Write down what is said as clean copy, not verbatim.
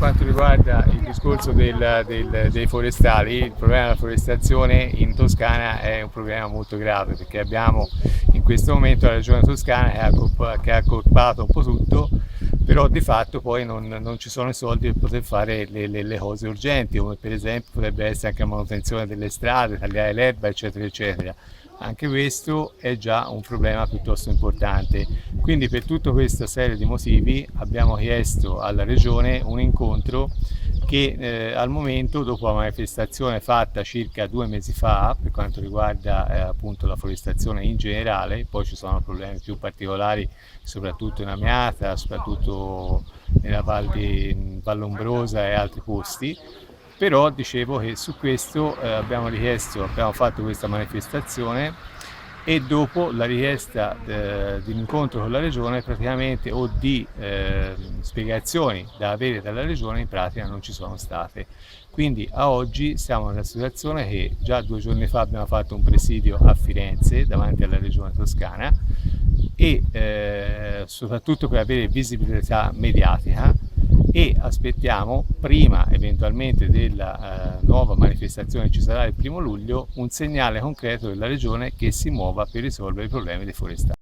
quanto riguarda il discorso dei forestali, il problema della forestazione in Toscana è un problema molto grave, perché abbiamo in questo momento la regione toscana che ha accorpato un po' tutto, però di fatto poi non ci sono i soldi per poter fare le cose urgenti, come per esempio potrebbe essere anche la manutenzione delle strade, tagliare l'erba, eccetera, eccetera. Anche questo è già un problema piuttosto importante. Quindi per tutta questa serie di motivi abbiamo chiesto alla Regione un incontro che al momento, dopo la manifestazione fatta circa 2 mesi fa, per quanto riguarda appunto la forestazione in generale, poi ci sono problemi più particolari soprattutto in Amiata, soprattutto nella Vallombrosa e altri posti, però dicevo che su questo abbiamo fatto questa manifestazione e dopo la richiesta di un incontro con la regione praticamente o di spiegazioni da avere dalla regione in pratica non ci sono state. Quindi a oggi siamo nella situazione che già 2 giorni fa abbiamo fatto un presidio a Firenze davanti alla regione toscana e soprattutto per avere visibilità mediatica e aspettiamo, prima eventualmente della nuova manifestazione che ci sarà il 1° luglio, un segnale concreto della Regione che si muova per risolvere i problemi dei forestali.